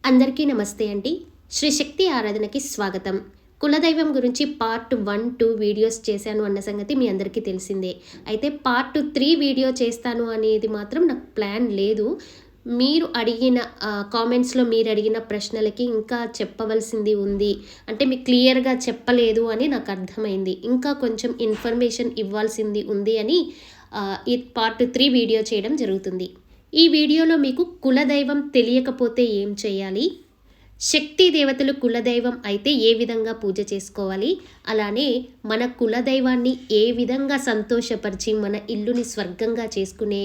అందరికీ నమస్తే అండి. శ్రీ శక్తి ఆరాధనకి స్వాగతం. కులదైవం గురించి పార్ట్ 1, 2 వీడియోస్ చేశాను అన్న సంగతి మీ అందరికీ తెలిసిందే. అయితే పార్ట్ 3 వీడియో చేస్తాను అనేది మాత్రం నాకు ప్లాన్ లేదు. మీరు అడిగిన కామెంట్స్‌లో మీరు అడిగిన ప్రశ్నలకి ఇంకా చెప్పవలసింది ఉంది. అంటే మీకు క్లియర్‌గా చెప్పలేదు అని నాకు అర్థమైంది. ఇంకా కొంచెం ఇన్ఫర్మేషన్ ఇవ్వాల్సింది ఉంది అని ఈ పార్ట్ 3 వీడియో చేయడం జరుగుతుంది. ఈ వీడియోలో మీకు కులదైవం తెలియకపోతే ఏం చేయాలి, శక్తి దేవతలు కులదైవం అయితే ఏ విధంగా పూజ చేసుకోవాలి, అలానే మన కులదైవాన్ని ఏ విధంగా సంతోషపరిచి మన ఇల్లుని స్వర్గంగా చేసుకునే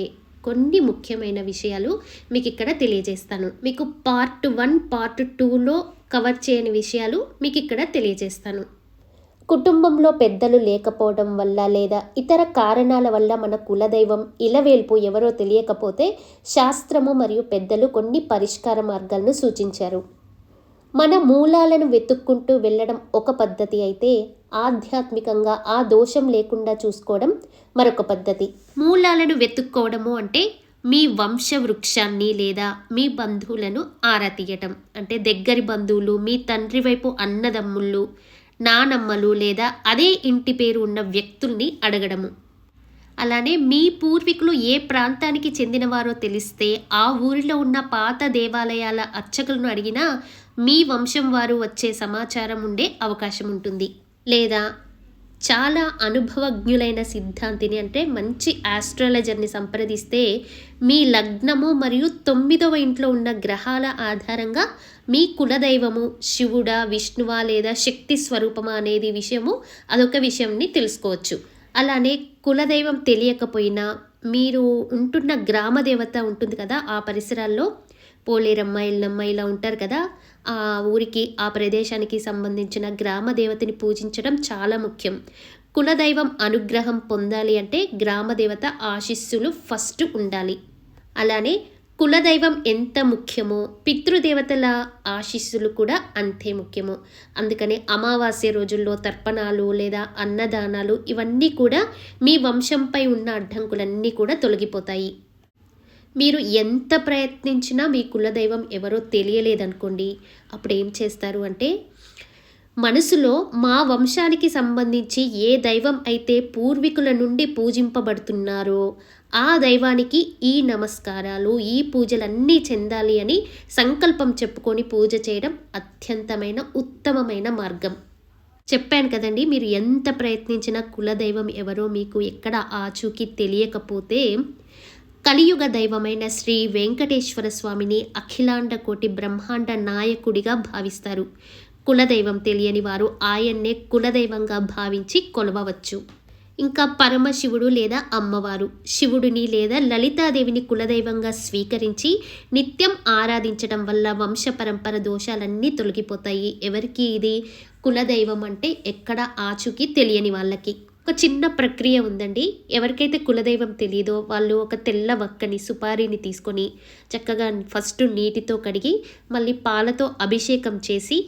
కొన్ని ముఖ్యమైన విషయాలు మీకు ఇక్కడ తెలియజేస్తాను. మీకు పార్ట్ 1, పార్ట్ 2లో కవర్ చేయని విషయాలు మీకు ఇక్కడ తెలియజేస్తాను. కుటుంబంలో పెద్దలు లేకపోవడం వల్ల లేదా ఇతర కారణాల వల్ల మన కులదైవం ఇలవేల్పు ఎవరో తెలియకపోతే శాస్త్రము మరియు పెద్దలు కొన్ని పరిష్కార మార్గాలను సూచించారు. మన మూలాలను వెతుక్కుంటూ వెళ్ళడం ఒక పద్ధతి అయితే ఆధ్యాత్మికంగా ఆ దోషం లేకుండా చూసుకోవడం మరొక పద్ధతి. మూలాలను వెతుక్కోవడము అంటే మీ వంశ వృక్షాన్ని లేదా మీ బంధువులను ఆరా తీయటం. అంటే దగ్గరి బంధువులు, మీ తండ్రి వైపు అన్నదమ్ముళ్ళు, నానమ్మలు లేదా అదే ఇంటి పేరు ఉన్న వ్యక్తుల్ని అడగడము. అలానే మీ పూర్వీకులు ఏ ప్రాంతానికి చెందినవారో తెలిస్తే ఆ ఊరిలో ఉన్న పాత దేవాలయాల అర్చకులను అడిగినా మీ వంశం వారు వచ్చే సమాచారం ఉండే అవకాశం ఉంటుంది. లేదా చాలా అనుభవజ్ఞులైన సిద్ధాంతిని అంటే మంచి ఆస్ట్రాలజర్ని సంప్రదిస్తే మీ లగ్నము మరియు 9వ ఇంట్లో ఉన్న గ్రహాల ఆధారంగా మీ కులదైవము శివుడా, విష్ణువా లేదా శక్తి స్వరూపమా అనేది విషయము అదొక విషయంని తెలుసుకోవచ్చు. అలానే కులదైవం తెలియకపోయినా మీరు ఉంటున్న గ్రామ దేవత ఉంటుంది కదా, ఆ పరిసరాల్లో పోలేరమ్మ, ఎల్లమ్మ ఇలా ఉంటారు కదా, ఆ ఊరికి ఆ ప్రదేశానికి సంబంధించిన గ్రామ దేవతని పూజించడం చాలా ముఖ్యం. కులదైవం అనుగ్రహం పొందాలి అంటే గ్రామ దేవత ఆశీస్సులు ఫస్ట్ ఉండాలి. అలానే కులదైవం ఎంత ముఖ్యమో పితృదేవతల ఆశీస్సులు కూడా అంతే ముఖ్యము. అందుకనే అమావాస్య రోజుల్లో తర్పణాలు లేదా అన్నదానాలు ఇవన్నీ కూడా మీ వంశంపై ఉన్న అడ్డంకులన్నీ కూడా తొలగిపోతాయి. మీరు ఎంత ప్రయత్నించినా మీ కులదైవం ఎవరో తెలియలేదనుకోండి, అప్పుడు ఏం చేస్తారు అంటే మనసులో మా వంశానికి సంబంధించి ఏ దైవం అయితే పూర్వీకుల నుండి పూజింపబడుతున్నారో ఆ దైవానికి ఈ నమస్కారాలు, ఈ పూజలన్నీ చెందాలి అని సంకల్పం చెప్పుకొని పూజ చేయడం అత్యంతమైన ఉత్తమమైన మార్గం. చెప్పాను కదండి, మీరు ఎంత ప్రయత్నించినా కులదైవం ఎవరో మీకు ఎక్కడ ఆచూకీ తెలియకపోతే కలియుగ దైవమైన శ్రీ వెంకటేశ్వర స్వామిని అఖిలాండ కోటి బ్రహ్మాండ నాయకుడిగా భావిస్తారు. కులదైవం తెలియని వారు ఆయన్నే కులదైవంగా భావించి కొలవవచ్చు. ఇంకా పరమశివుడు లేదా అమ్మవారు, శివుడిని లేదా లలితాదేవిని కులదైవంగా స్వీకరించి నిత్యం ఆరాధించడం వల్ల వంశ పరంపర దోషాలన్నీ తొలగిపోతాయి. ఎవరికి ఇది కులదైవం అంటే ఎక్కడ ఆచూకీ తెలియని వాళ్ళకి. ఒక చిన్న ప్రక్రియ ఉందండి. ఎవరికైతే కులదైవం తెలియదో వాళ్ళు ఒక తెల్ల వక్కని, సుపారీని తీసుకొని చక్కగా ఫస్ట్ నీటితో కడిగి మళ్ళీ పాలతో అభిషేకం చేసి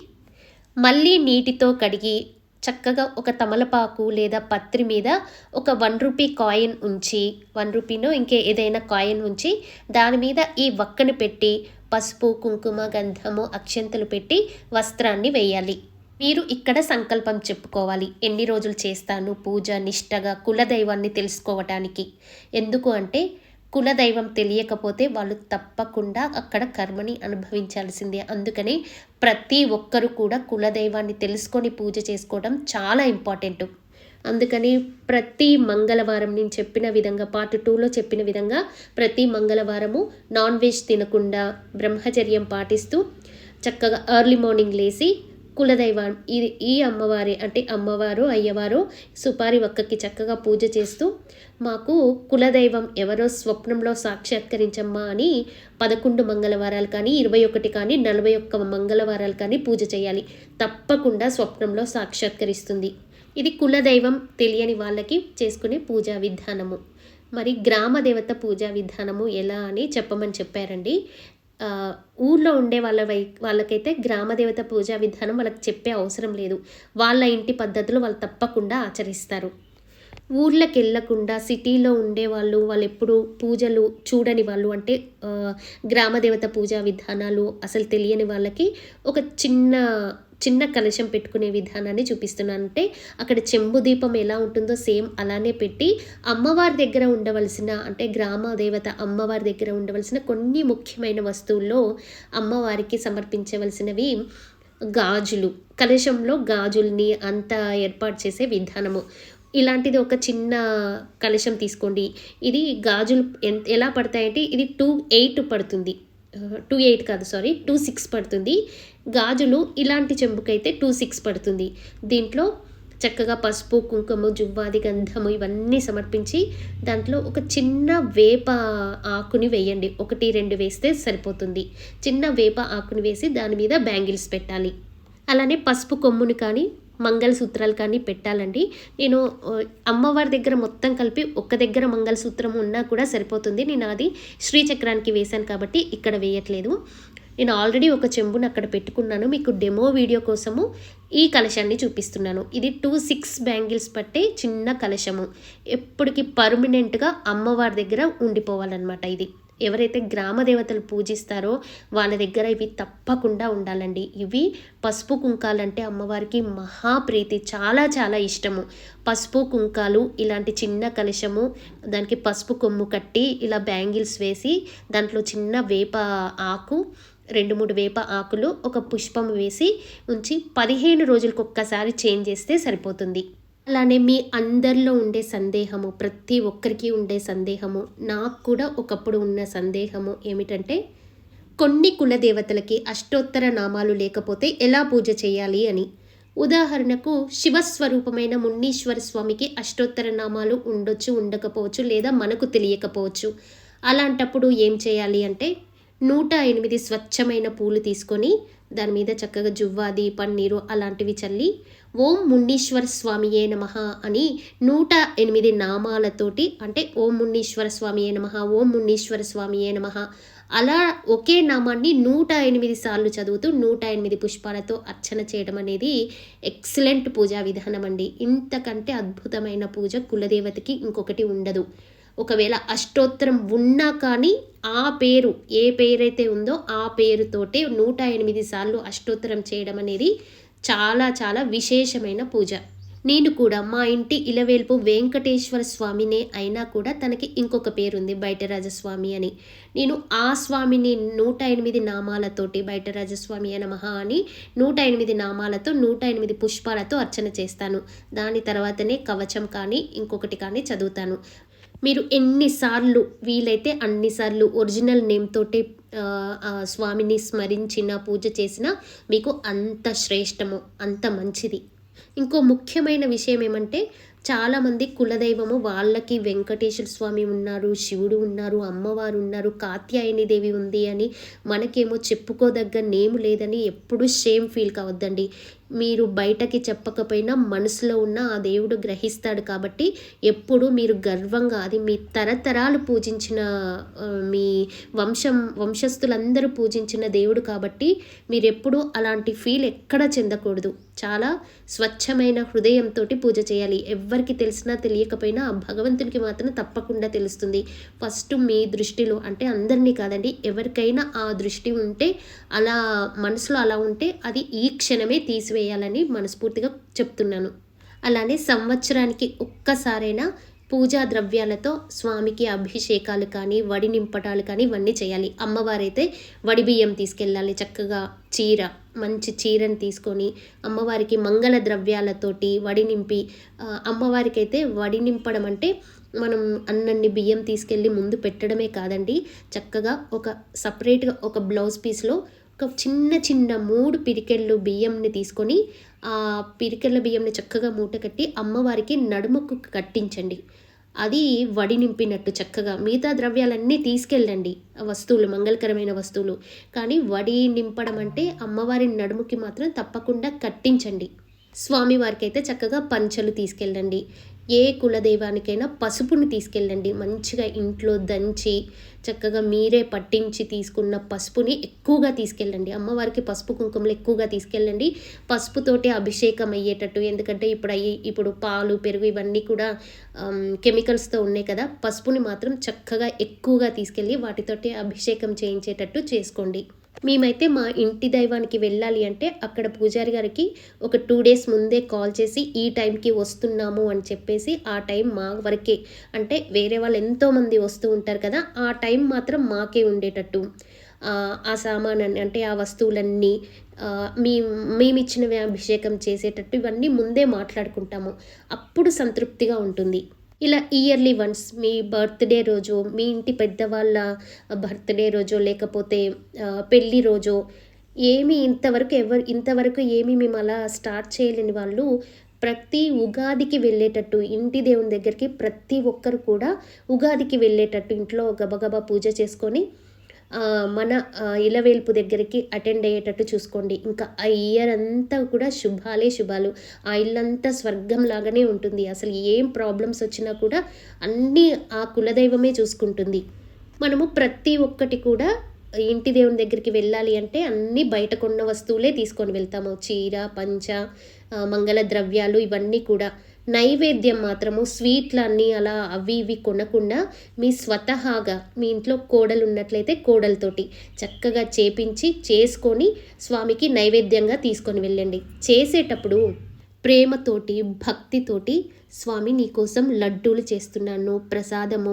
మళ్ళీ నీటితో కడిగి చక్కగా ఒక తమలపాకు లేదా పత్రి మీద ఒక 1 రూపీ కాయిన్ ఉంచి, 1 రూపీనో ఇంకే ఏదైనా కాయిన్ ఉంచి దాని మీద ఈ వక్కను పెట్టి పసుపు, కుంకుమ, గంధము, అక్షంతలు పెట్టి వస్త్రాన్ని వేయాలి. మీరు ఇక్కడ సంకల్పం చెప్పుకోవాలి. ఎన్ని రోజులు చేస్తాను పూజ నిష్టగా కులదైవాన్ని తెలుసుకోవటానికి. ఎందుకు అంటే కులదైవం తెలియకపోతే వాళ్ళు తప్పకుండా అక్కడ కర్మని అనుభవించాల్సిందే. అందుకని ప్రతి ఒక్కరు కూడా కులదైవాన్ని తెలుసుకొని పూజ చేసుకోవడం చాలా ఇంపార్టెంట్. అందుకని ప్రతి మంగళవారం నేను చెప్పిన విధంగా పార్ట్ 2లో చెప్పిన విధంగా ప్రతి మంగళవారము నాన్ వెజ్ తినకుండా బ్రహ్మచర్యం పాటిస్తూ చక్కగా ఎర్లీ మార్నింగ్ లేచి కులదైవం ఈ అమ్మవారి అంటే అమ్మవారు, అయ్యవారు సుపారి ఒక్కకి చక్కగా పూజ చేస్తూ మాకు కులదైవం ఎవరో స్వప్నంలో సాక్షాత్కరించమ్మా అని 11 మంగళవారాలు కానీ 21 కానీ 41 మంగళవారాలు కానీ పూజ చేయాలి. తప్పకుండా స్వప్నంలో సాక్షాత్కరిస్తుంది. ఇది కులదైవం తెలియని వాళ్ళకి చేసుకునే పూజా విధానము. మరి గ్రామ దేవత పూజా విధానము ఎలా అని చెప్పమని చెప్పారండి. ఊర్లో ఉండే వాళ్ళకైతే గ్రామదేవత పూజా విధానం వాళ్ళకి చెప్పే అవసరం లేదు. వాళ్ళ ఇంటి పద్ధతులు వాళ్ళు తప్పకుండా ఆచరిస్తారు. ఊర్లకు వెళ్ళకుండా సిటీలో ఉండేవాళ్ళు, వాళ్ళు ఎప్పుడు పూజలు చూడని వాళ్ళు, అంటే గ్రామదేవత పూజా విధానాలు అసలు తెలియని వాళ్ళకి ఒక చిన్న చిన్న కలశం పెట్టుకునే విధానాన్ని చూపిస్తున్నాను. అంటే అక్కడ చెంబు దీపం ఎలా ఉంటుందో సేమ్ అలానే పెట్టి అమ్మవారి దగ్గర ఉండవలసిన, అంటే గ్రామ దేవత అమ్మవారి దగ్గర ఉండవలసిన కొన్ని ముఖ్యమైన వస్తువుల్లో అమ్మవారికి సమర్పించవలసినవి గాజులు, కలశంలో గాజుల్ని అంతా ఏర్పాటు చేసే విధానము. ఇలాంటిది ఒక చిన్న కలశం తీసుకోండి. ఇది గాజులు ఎలా పడతాయంటే ఇది 2.8 పడుతుంది. 2.8 కాదు, సారీ 2.6 పడుతుంది. గాజులు ఇలాంటి చెంబుకైతే 2.6 పడుతుంది. దీంట్లో చక్కగా పసుపు, కుంకుమ, జువ్వాది, గంధము ఇవన్నీ సమర్పించి దాంట్లో ఒక చిన్న వేప ఆకుని వేయండి. 1-2 వేస్తే సరిపోతుంది. చిన్న వేప ఆకుని వేసి దాని మీద బ్యాంగిల్స్ పెట్టాలి. అలానే పసుపు కొమ్ముని కానీ మంగళసూత్రాలు కానీ పెట్టాలండి. నేను అమ్మవారి దగ్గర మొత్తం కలిపి ఒక దగ్గర మంగళసూత్రం ఉన్నా కూడా సరిపోతుంది. నేను అది శ్రీచక్రానికి వేశాను కాబట్టి ఇక్కడ వేయట్లేదు. నేను ఆల్రెడీ ఒక చెంబును అక్కడ పెట్టుకున్నాను. మీకు డెమో వీడియో కోసము ఈ కలశాన్ని చూపిస్తున్నాను. ఇది 2.6 బ్యాంగిల్స్ పట్టే చిన్న కలశము. ఎప్పటికీ పర్మనెంట్గా అమ్మవారి దగ్గర ఉండిపోవాలన్నమాట. ఇది ఎవరైతే గ్రామ దేవతలు పూజిస్తారో వాళ్ళ దగ్గర ఇవి తప్పకుండా ఉండాలండి. ఇవి పసుపు కుంకాలంటే అమ్మవారికి మహాప్రీతి, చాలా చాలా ఇష్టము. పసుపు కుంకాలు, ఇలాంటి చిన్న కలశము, దానికి పసుపు కొమ్ము కట్టి ఇలా బ్యాంగిల్స్ వేసి దాంట్లో చిన్న వేప ఆకు, 2-3 వేప ఆకులు, ఒక పుష్పం వేసి ఉంచి 15 రోజులకు ఒక్కసారి చేంజ్ చేస్తే సరిపోతుంది. అలానే మీ అందరిలో ఉండే సందేహము, ప్రతి ఒక్కరికి ఉండే సందేహము, నాకు కూడా ఒకప్పుడు ఉన్న సందేహము ఏమిటంటే కొన్ని కులదేవతలకి అష్టోత్తర నామాలు లేకపోతే ఎలా పూజ చేయాలి అని. ఉదాహరణకు శివస్వరూపమైన మున్నీశ్వర స్వామికి అష్టోత్తర నామాలు ఉండొచ్చు, ఉండకపోవచ్చు, లేదా మనకు తెలియకపోవచ్చు. అలాంటప్పుడు ఏం చేయాలి అంటే 108 స్వచ్ఛమైన పూలు తీసుకొని దాని మీద చక్కగా జువ్వాది, పన్నీరు అలాంటివి చల్లి ఓం మున్నీశ్వర స్వామియే నమః అని 108 నామాలతోటి, అంటే ఓం మున్నీశ్వర స్వామియే నమః, ఓం మున్నీశ్వర స్వామియే నమః, అలా ఒకే నామాన్ని 108 సార్లు చదువుతూ 108 పుష్పాలతో అర్చన చేయడం అనేది ఎక్సలెంట్ పూజా విధానం అండి. ఇంతకంటే అద్భుతమైన పూజ కులదేవతకి ఇంకొకటి ఉండదు. ఒకవేళ అష్టోత్తరం ఉన్నా కానీ ఆ పేరు, ఏ పేరైతే ఉందో ఆ పేరుతోటే 108 సార్లు అష్టోత్తరం చేయడం అనేది చాలా చాలా విశేషమైన పూజ. నేను కూడా మా ఇంటి ఇలవేల్పు వెంకటేశ్వర స్వామినే అయినా కూడా తనకి ఇంకొక పేరుంది, బయటరాజస్వామి అని. నేను ఆ స్వామిని 108 నామాలతోటి బయటరాజస్వామి నమః అని 108 నామాలతో 108 పుష్పాలతో అర్చన చేస్తాను. దాని తర్వాతనే కవచం కానీ ఇంకొకటి కానీ చదువుతాను. మీరు ఎన్నిసార్లు వీలైతే అన్నిసార్లు ఒరిజినల్ నేమ్ తోటి స్వామిని స్మరించిన పూజ చేసినా మీకు అంత శ్రేష్టము, అంత మంచిది. ఇంకో ముఖ్యమైన విషయం ఏమంటే చాలామంది కులదైవము వాళ్ళకి వెంకటేశ్వర స్వామి ఉన్నారు, శివుడు ఉన్నారు, అమ్మవారు ఉన్నారు, కాత్యాయని దేవి ఉంది అని, మనకేమో చెప్పుకోదగ్గ నేమ్ లేదని ఎప్పుడు షేమ్ ఫీల్ కావద్దండి. మీరు బయటకి చెప్పకపోయినా మనసులో ఉన్న ఆ దేవుడు గ్రహిస్తాడు. కాబట్టి ఎప్పుడు మీరు గర్వంగా, అది మీ తరతరాలు పూజించిన మీ వంశస్థులందరూ పూజించిన దేవుడు కాబట్టి మీరు ఎప్పుడు అలాంటి ఫీల్ ఎక్కడ చెందకూడదు. చాలా స్వచ్ఛమైన హృదయంతో పూజ చేయాలి. ఎవరికి తెలిసినా తెలియకపోయినా ఆ భగవంతునికి మాత్రం తప్పకుండా తెలుస్తుంది. ఫస్ట్ మీ దృష్టిలో, అంటే అందరినీ కాదండి, ఎవరికైనా ఆ దృష్టి ఉంటే, అలా మనసులో అలా ఉంటే అది ఈ క్షణమే తీసివేయాలని మనస్ఫూర్తిగా చెప్తున్నాను. అలానే సంవత్సరానికి ఒక్కసారైనా పూజా ద్రవ్యాలతో స్వామికి అభిషేకాలు కానీ వడి నింపటాలు కానీ ఇవన్నీ చేయాలి. అమ్మవారైతే వడి బియ్యం తీసుకెళ్ళాలి, చక్కగా చీర, మంచి చీరని తీసుకొని అమ్మవారికి మంగళ ద్రవ్యాలతోటి వడి నింపి, అమ్మవారికి అయితే వడి నింపడం అంటే మనం అన్నన్ని బియ్యం తీసుకెళ్ళి ముందు పెట్టడమే కాదండి, చక్కగా ఒక సపరేట్గా ఒక బ్లౌజ్ పీస్లో ఒక చిన్న చిన్న 3 పిరికెళ్ళు బియ్యంని తీసుకొని ఆ పిరికెళ్ళ బియ్యంని చక్కగా మూట కట్టి అమ్మవారికి నడుముకు కట్టించండి. అది వడి నింపినట్టు చక్కగా. మిగతా ద్రవ్యాలన్నీ తీసుకెళ్ళండి, వస్తువులు, మంగళకరమైన వస్తువులు. కానీ వడి నింపడం అంటే అమ్మవారి నడుముకి మాత్రం తప్పకుండా కట్టించండి. స్వామివారికి అయితే చక్కగా పంచలు తీసుకెళ్ళండి. ఏ కులదైవానికైనా పసుపుని తీసుకెళ్ళండి. మంచిగా ఇంట్లో దంచి చక్కగా మీరే పట్టించి తీసుకున్న పసుపుని ఎక్కువగా తీసుకెళ్ళండి. అమ్మవారికి పసుపు కుంకుమలు ఎక్కువగా తీసుకెళ్ళండి. పసుపుతోటి అభిషేకం అయ్యేటట్టు, ఎందుకంటే ఇప్పుడు పాలు పెరుగు ఇవన్నీ కూడా కెమికల్స్తో ఉన్నాయి కదా. పసుపుని మాత్రం చక్కగా ఎక్కువగా తీసుకెళ్ళి వాటితోటి అభిషేకం చేయించేటట్టు చేసుకోండి. మేమైతే మా ఇంటి దైవానికి వెళ్ళాలి అంటే అక్కడ పూజారి గారికి ఒక 2 డేస్ ముందే కాల్ చేసి ఈ టైంకి వస్తున్నాము అని చెప్పేసి ఆ టైం మా వరకే, అంటే వేరే వాళ్ళు ఎంతోమంది వస్తూ ఉంటారు కదా, ఆ టైం మాత్రం మాకే ఉండేటట్టు ఆ సామానాన్ని, అంటే ఆ వస్తువులన్నీ మేమిచ్చినవి అభిషేకం చేసేటట్టు ఇవన్నీ ముందే మాట్లాడుకుంటాము. అప్పుడు సంతృప్తిగా ఉంటుంది. ఇలా ఇయర్లీ వన్స్ మీ బర్త్‌డే రోజో, మీ ఇంటి పెద్దవాళ్ళ బర్త్‌డే రోజో, లేకపోతే పెళ్లి రోజో, ఇంతవరకు ఏమి మేము అలా స్టార్ట్ చేయలేని వాళ్ళు ప్రతి ఉగాదికి వెళ్ళేటట్టు, ఇంటి దేవుని దగ్గరికి ప్రతి ఒక్కరు కూడా ఉగాదికి వెళ్ళేటట్టు ఇంట్లో గబగబా పూజ చేసుకొని మన ఇలవేల్పు దగ్గరికి అటెండ్ అయ్యేటట్టు చూసుకోండి. ఇంకా ఆ ఇయర్ అంతా కూడా శుభాలే శుభాలు. ఆ ఇల్లంతా స్వర్గం లాగానే ఉంటుంది. అసలు ఏం ప్రాబ్లమ్స్ వచ్చినా కూడా అన్నీ ఆ కులదైవమే చూసుకుంటుంది. మనము ప్రతి ఒక్కటి కూడా ఇంటి దేవుని దగ్గరికి వెళ్ళాలి అంటే అన్నీ బయట కొన్న వస్తువులే తీసుకొని వెళ్తాము. చీర, పంచ, మంగళ ద్రవ్యాలు ఇవన్నీ కూడా. నైవేద్యం మాత్రము స్వీట్లన్నీ అలా అవి ఇవి కొనకుండా మీ స్వతహాగా మీ ఇంట్లో కోడలు ఉన్నట్లయితే కోడలతోటి చక్కగా చేసుకొని స్వామికి నైవేద్యంగా తీసుకొని వెళ్ళండి. చేసేటప్పుడు ప్రేమతోటి భక్తితోటి స్వామి నీకోసం లడ్డూలు చేస్తున్నాను, ప్రసాదము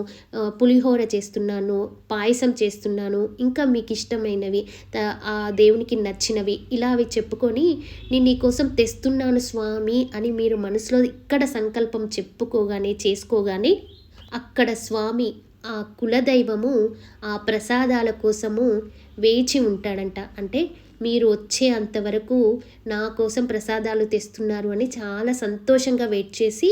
పులిహోర చేస్తున్నాను, పాయసం చేస్తున్నాను, ఇంకా మీకు ఇష్టమైనవి ఆ దేవునికి నచ్చినవి ఇలా అవి చెప్పుకొని నేను నీకోసం తెస్తున్నాను స్వామి అని మీరు మనసులో ఇక్కడ సంకల్పం చేసుకోగానే అక్కడ స్వామి ఆ కులదైవము ఆ ప్రసాదాల కోసము వేచి ఉంటాడంట. అంటే మీరు వచ్చే అంతవరకు నా కోసం ప్రసాదాలు తెస్తున్నారు అని చాలా సంతోషంగా వెయిట్ చేసి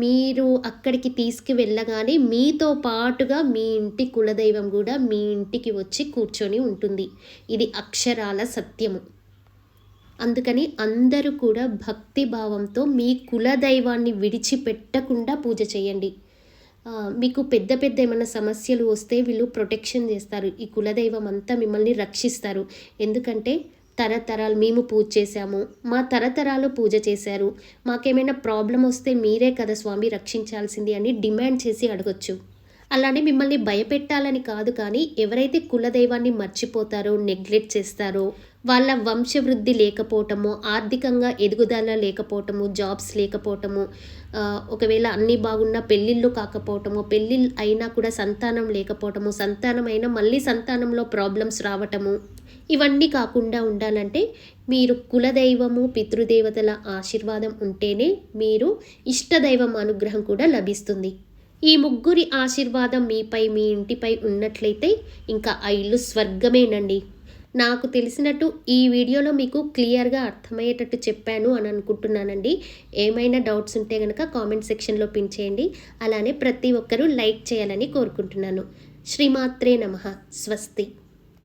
మీరు అక్కడికి తీసుకువెళ్ళగానే మీతో పాటుగా మీ ఇంటి కులదైవం కూడా మీ ఇంటికి వచ్చి కూర్చొని ఉంటుంది. ఇది అక్షరాల సత్యము. అందుకని అందరూ కూడా భక్తి భావంతో మీ కులదైవాన్ని విడిచిపెట్టకుండా పూజ చేయండి. మీకు పెద్ద ఏమైనా సమస్యలు వస్తే వీళ్ళు ప్రొటెక్షన్ చేస్తారు. ఈ కులదైవం అంతా మిమ్మల్ని రక్షిస్తారు. ఎందుకంటే తరతరాలు మేము పూజ చేశాము, మా తరతరాలు పూజ చేశారు, మాకేమైనా ప్రాబ్లం వస్తే మీరే కదా స్వామి రక్షించాల్సింది అని డిమాండ్ చేసి అడగొచ్చు. అలానే మిమ్మల్ని భయపెట్టాలని కాదు, కానీ ఎవరైతే కులదైవాన్ని మర్చిపోతారో, నెగ్లెక్ట్ చేస్తారో, వాళ్ళ వంశవృద్ధి లేకపోవటము, ఆర్థికంగా ఎదుగుదల లేకపోవటము, జాబ్స్ లేకపోవటము, ఒకవేళ అన్నీ బాగున్నా పెళ్ళిళ్ళు కాకపోవటము, పెళ్ళిళ్ళు అయినా కూడా సంతానం లేకపోవటము, సంతానం అయినా మళ్ళీ సంతానంలో ప్రాబ్లమ్స్ రావటము, ఇవన్నీ కాకుండా ఉండాలంటే మీరు కులదైవము, పితృదేవతల ఆశీర్వాదం ఉంటేనే మీరు ఇష్టదైవం అనుగ్రహం కూడా లభిస్తుంది. ఈ ముగ్గురి ఆశీర్వాదం మీపై, మీ ఇంటిపై ఉన్నట్లయితే ఇంకా ఆ ఇల్లు స్వర్గమేనండి. నాకు తెలిసినట్టు ఈ వీడియోలో మీకు క్లియర్గా అర్థమయ్యేటట్టు చెప్పాను అని అనుకుంటున్నానండి. ఏమైనా డౌట్స్ ఉంటే కనుక కామెంట్ సెక్షన్లో పిన్ చేయండి. అలానే ప్రతి ఒక్కరూ లైక్ చేయాలని కోరుకుంటున్నాను. శ్రీమాత్రే నమః. స్వస్తి.